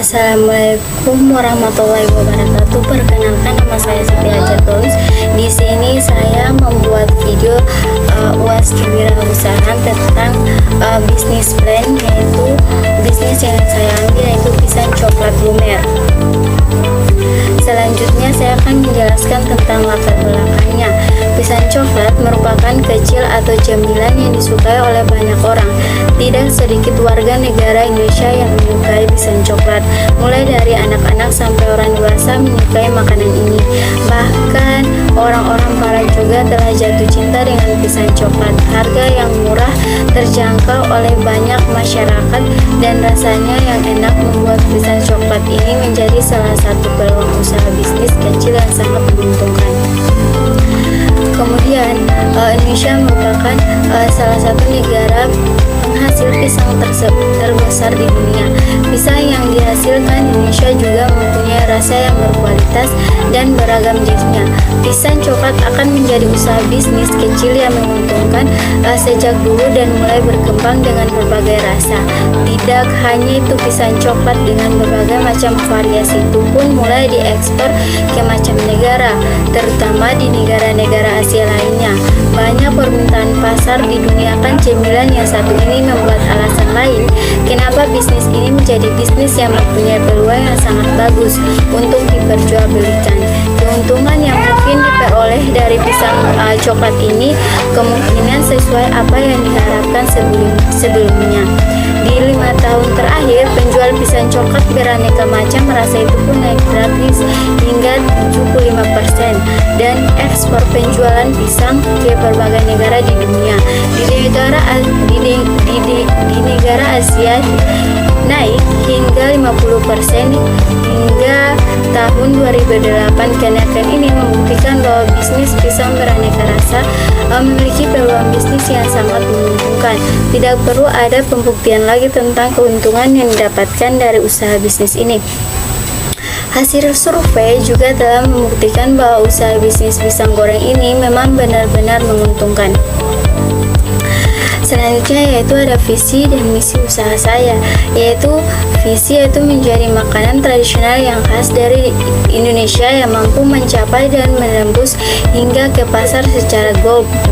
Assalamualaikum warahmatullahi wabarakatuh. Perkenalkan, nama saya Siti Hajar Tulus. Di sini saya membuat video UAS kewirausahaan tentang bisnis plan, yaitu bisnis yang saya ambil yaitu pisang coklat lumer. Selanjutnya saya akan menjelaskan tentang latar belakangnya. Pisang coklat merupakan kecil atau cemilan yang disukai oleh banyak orang. Tidak sedikit warga negara Indonesia yang menyukai pisang coklat. Mulai dari anak-anak sampai orang dewasa menyukai makanan ini. Bahkan orang-orang barat juga telah jatuh cinta dengan pisang coklat. Harga yang murah, terjangkau oleh banyak masyarakat, dan rasanya yang enak membuat pisang coklat ini menjadi salah satu peluang usaha bisnis kecil yang sangat menguntungkan. Kemudian Indonesia merupakan salah satu negara penghasil pisang terbesar di dunia. Pisang yang dihasilkan Indonesia juga mempunyai rasa yang berkualitas dan beragam jenisnya. Pisang coklat akan menjadi usaha bisnis kecil yang menguntungkan sejak dulu dan mulai berkembang dengan berbagai rasa. Tidak hanya itu, pisang coklat dengan berbagai macam variasi itu pun mulai diekspor ke macam negara, terutama di negara-negara Asia lainnya. Banyak permintaan pasar di dunia akan cemilan yang satu ini membuat alasan lain kenapa bisnis ini menjadi bisnis yang mempunyai peluang yang sangat bagus untuk diperjualbelikan. Keuntungan yang mungkin diperoleh dari pisang coklat ini kemungkinan sesuai apa yang diharapkan sebelumnya. Di 5 tahun terakhir, penjual pisang coklat beraneka macam rasa itu pun naik drastis hingga 75%, dan ekspor penjualan pisang ke berbagai negara di dunia. Di negara Asia naik hingga 50% hingga tahun 2008. Kenaikan ini membuktikan bahwa bisnis pisang beraneka rasa memiliki peluang bisnis yang sangat menguntungkan. Tidak perlu ada pembuktian lagi tentang keuntungan yang didapatkan dari usaha bisnis ini. Hasil survei juga telah membuktikan bahwa usaha bisnis pisang goreng ini memang benar-benar menguntungkan. Selanjutnya yaitu ada visi dan misi usaha saya, yaitu visi yaitu menjadi makanan tradisional yang khas dari Indonesia yang mampu mencapai dan menembus hingga ke pasar secara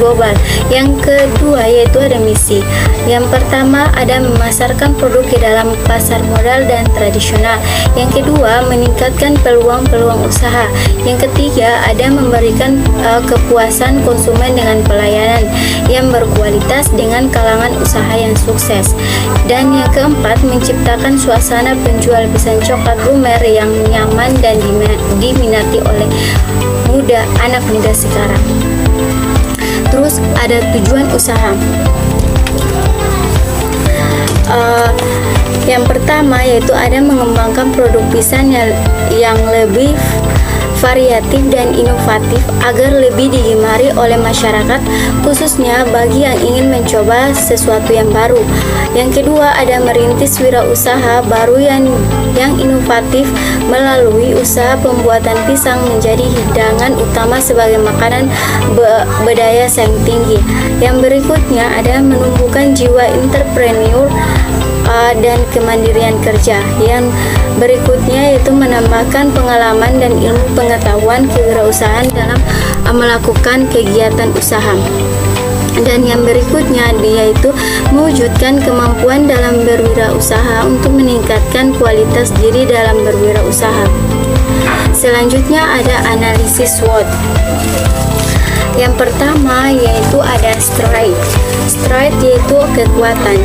global. Yang kedua yaitu ada misi. Yang pertama ada memasarkan produk ke dalam pasar modal dan tradisional. Yang kedua meningkatkan peluang-peluang usaha. Yang ketiga ada memberikan kepuasan konsumen dengan pelayanan yang berkualitas dengan kalangan usaha yang sukses. Dan yang keempat, menciptakan suasana penjual pisang coklat lumer yang nyaman dan diminati oleh anak muda sekarang. Terus ada tujuan usaha. Yang pertama yaitu ada mengembangkan produk pisang yang lebih variatif dan inovatif agar lebih digemari oleh masyarakat, khususnya bagi yang ingin mencoba sesuatu yang baru. Yang kedua ada merintis wirausaha baru yang inovatif melalui usaha pembuatan pisang menjadi hidangan utama sebagai makanan berdaya saing tinggi. Yang berikutnya ada menumbuhkan jiwa entrepreneur dan kemandirian kerja. Yang berikutnya yaitu menambahkan pengalaman dan ilmu pengetahuan kewirausahaan dalam melakukan kegiatan usaha. Dan yang berikutnya yaitu mewujudkan kemampuan dalam berwirausaha untuk meningkatkan kualitas diri dalam berwirausaha. Selanjutnya ada analisis SWOT. Yang pertama yaitu ada strength. Strength yaitu kekuatan.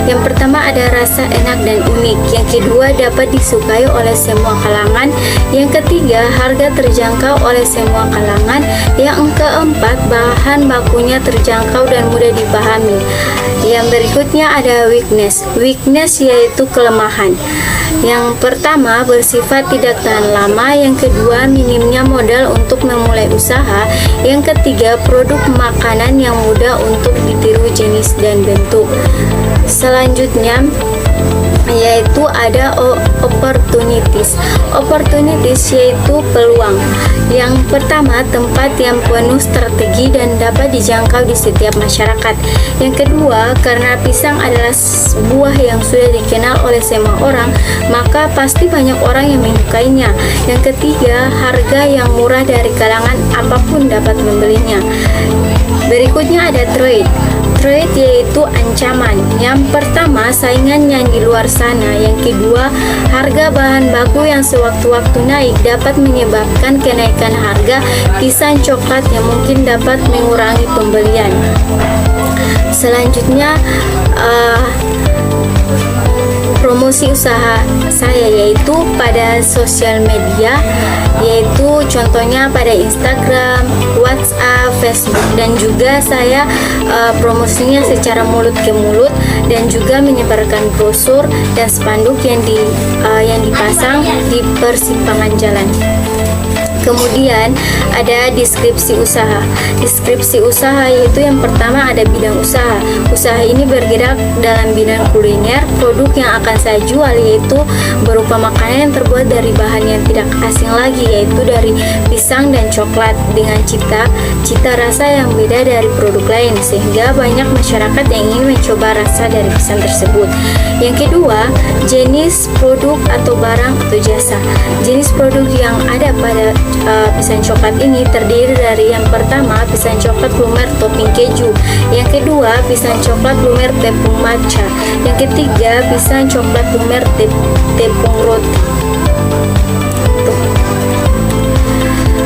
Yang pertama ada rasa enak dan unik. Yang kedua dapat disukai oleh semua kalangan. Yang ketiga harga terjangkau oleh semua kalangan. Yang keempat bahan bakunya terjangkau dan mudah dipahami. Yang berikutnya ada weakness. Weakness yaitu kelemahan. Yang pertama bersifat tidak tahan lama. Yang kedua minimnya modal untuk memulai usaha. Yang ketiga produk makanan yang mudah untuk ditiru jenis dan bentuk. Selanjutnya yaitu ada opportunities. Opportunities yaitu peluang. Yang pertama, tempat yang penuh strategi dan dapat dijangkau di setiap masyarakat. Yang kedua, karena pisang adalah buah yang sudah dikenal oleh semua orang, maka pasti banyak orang yang menyukainya. Yang ketiga, harga yang murah dari kalangan apapun dapat membelinya. Berikutnya ada trade. Trade yaitu ancaman. Yang pertama, saingan yang di luar sana. Yang kedua, harga bahan baku yang sewaktu-waktu naik dapat menyebabkan kenaikan harga pisang coklat yang mungkin dapat mengurangi pembelian. Selanjutnya, promosi usaha saya yaitu pada sosial media, yaitu contohnya pada Instagram, WhatsApp, Facebook, dan juga saya promosinya secara mulut ke mulut dan juga menyebarkan brosur dan spanduk yang dipasang di persimpangan jalan. Kemudian ada deskripsi usaha. Deskripsi usaha yaitu yang pertama ada bidang usaha. Usaha ini bergerak dalam bidang kuliner. Produk yang akan saya jual yaitu berupa makanan yang terbuat dari bahan yang tidak asing lagi, yaitu dari pisang dan coklat dengan cita rasa yang beda dari produk lain, sehingga banyak masyarakat yang ingin mencoba rasa dari pisang tersebut. Yang kedua, jenis produk atau barang atau jasa. Jenis produk yang ada pada pisang coklat ini terdiri dari yang pertama, pisang coklat lumer topping keju. Yang kedua, pisang coklat lumer tepung matcha. Yang ketiga, pisang coklat lumer tepung roti.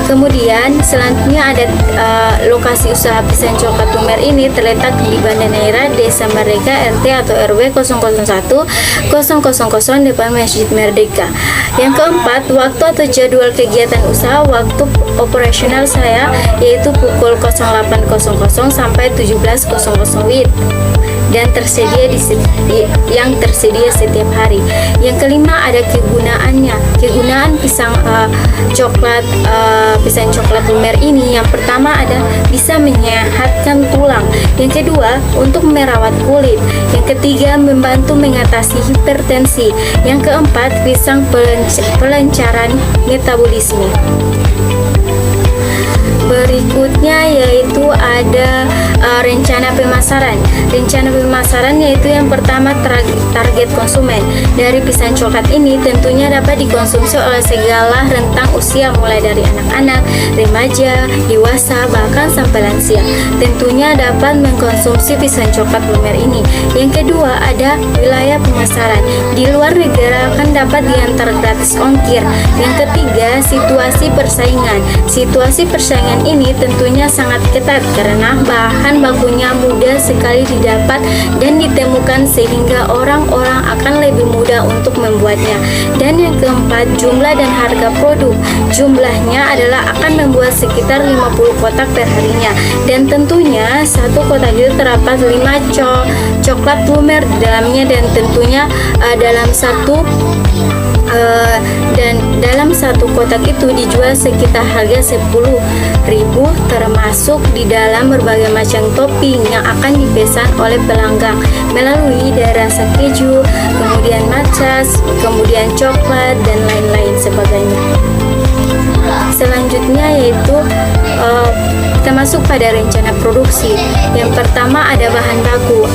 Kemudian selanjutnya ada lokasi usaha pisang coklat lumer ini terletak di Banda Neira, Desa Merdeka, RT atau RW 001 000 depan Masjid Merdeka. Yang keempat, waktu atau jadwal kegiatan usaha. Waktu operasional saya yaitu pukul 08.00 sampai 17.00 WIB dan tersedia tersedia setiap hari. Yang kelima ada kegunaannya. Kegunaan pisang coklat lumer ini, yang pertama ada bisa menyehatkan tulang. Yang kedua, untuk merawat kulit. Yang ketiga, membantu mengatasi hipertensi. Yang keempat, pisang pelancaran metabolisme. Berikutnya yaitu ada rencana pemasaran. Rencana pemasaran yaitu yang pertama target konsumen. Dari pisang coklat ini tentunya dapat dikonsumsi oleh segala rentang usia, mulai dari anak-anak, remaja, dewasa, bahkan sampai lansia. Tentunya dapat mengkonsumsi pisang coklat lumer ini. Yang kedua ada wilayah pemasaran. Di luar negara akan dapat diantar gratis ongkir. Yang ketiga, situasi persaingan. Situasi persaingan ini tentunya sangat ketat karena bahan bakunya mudah sekali didapat dan ditemukan, sehingga orang-orang akan lebih mudah untuk membuatnya. Dan yang keempat, jumlah dan harga produk. Jumlahnya adalah akan membuat sekitar 50 kotak per harinya, dan tentunya satu kotak itu terdapat 5 coklat lumer di dalamnya, dan tentunya dalam satu kotak itu dijual sekitar harga 10.000, termasuk di dalam berbagai macam topping yang akan dipesan oleh pelanggan melalui dari rasa keju, kemudian matcha, kemudian coklat, dan lain-lain sebagainya. Selanjutnya yaitu kita masuk pada rencana produksi. Yang pertama ada bahan baku.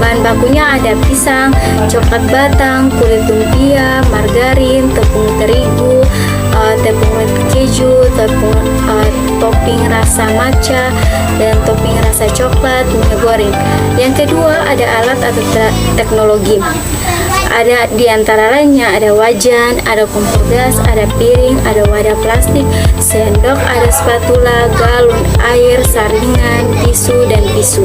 Bahan bakunya ada pisang, coklat batang, kulit lumpia, margarin, tepung terigu, tepung keju, topping rasa matcha, dan topping rasa coklat, minyak goreng. Yang kedua ada alat atau teknologi. Ada diantara lainnya ada wajan, ada kompor gas, ada piring, ada wadah plastik, sendok, ada spatula, galon air, saringan, tisu, dan tisu.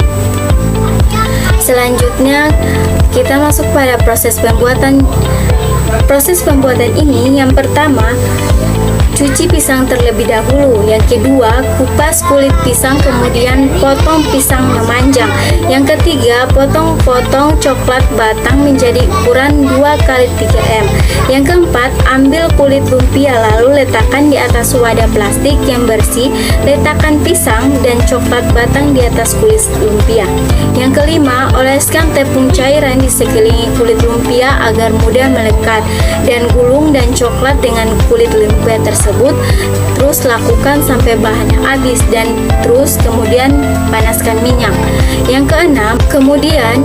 Selanjutnya kita masuk pada proses pembuatan. Proses pembuatan ini yang pertama cuci pisang terlebih dahulu. Yang kedua, kupas kulit pisang kemudian potong pisang memanjang. Yang ketiga, potong-potong coklat batang menjadi ukuran 2x3 cm. Yang keempat, ambil kulit lumpia lalu letakkan di atas wadah plastik yang bersih. Letakkan pisang dan coklat batang di atas kulit lumpia. Yang kelima, oleskan tepung cairan di sekeliling kulit lumpia agar mudah melekat, dan gulung dan coklat dengan kulit lumpia tersebut. Terus lakukan sampai bahannya habis dan terus kemudian panaskan minyak. Yang keenam, kemudian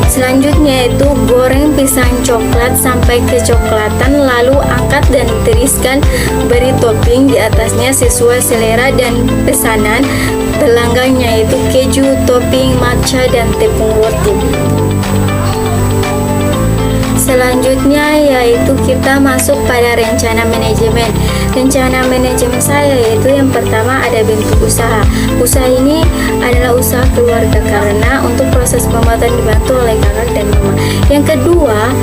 selanjutnya itu goreng pisang coklat sampai kecoklatan, lalu angkat dan tiriskan, beri topping di atasnya sesuai selera dan pesanan pelanggannya, yaitu keju, topping matcha dan tepung roti. Selanjutnya yaitu kita masuk pada rencana manajemen. Rencana manajemen saya yaitu yang pertama ada bentuk usaha. Usaha ini adalah usaha keluarga karena untuk proses pembuatan dibantu oleh kakak dan mama. Yang kedua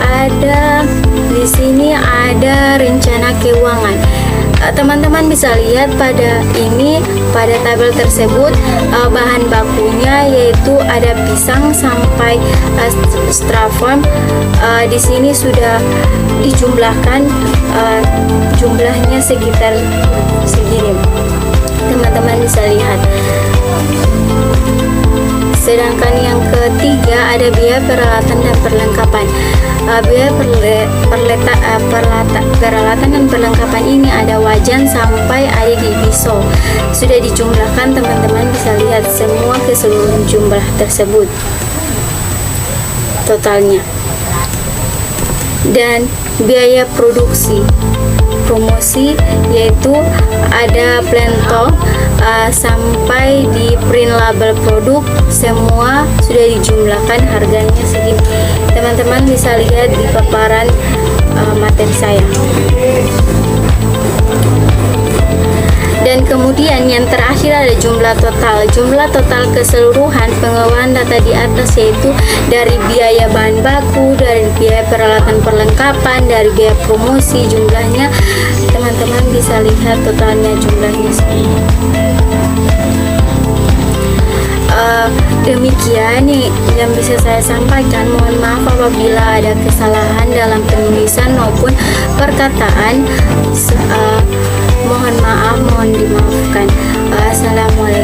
ada di sini ada rencana keuangan. Teman-teman bisa lihat pada tabel tersebut bahan bakunya yaitu ada pisang sampai styrofoam. Di sini sudah dijumlahkan jumlahnya sekitar segini. Teman-teman bisa lihat. Sedangkan yang ketiga ada biaya peralatan dan perlengkapan. Biaya peralatan dan perlengkapan ini ada wajan sampai ada di pisau. Sudah dijumlahkan, teman-teman bisa lihat semua keseluruhan jumlah tersebut totalnya. Dan biaya produksi promosi yaitu ada plento sampai di print label produk, semua sudah dijumlahkan harganya segini. Teman-teman bisa lihat di paparan materi saya. Dan kemudian yang terakhir ada jumlah total. Jumlah total keseluruhan pengeluaran data di atas yaitu dari biaya bahan baku, dari biaya peralatan perlengkapan, dari biaya promosi, jumlahnya teman-teman bisa lihat totalnya jumlahnya segini. Demikian yang bisa saya sampaikan. Mohon maaf apabila ada kesalahan dalam penulisan maupun perkataan. Mohon maaf, mohon dimaafkan. Assalamualaikum.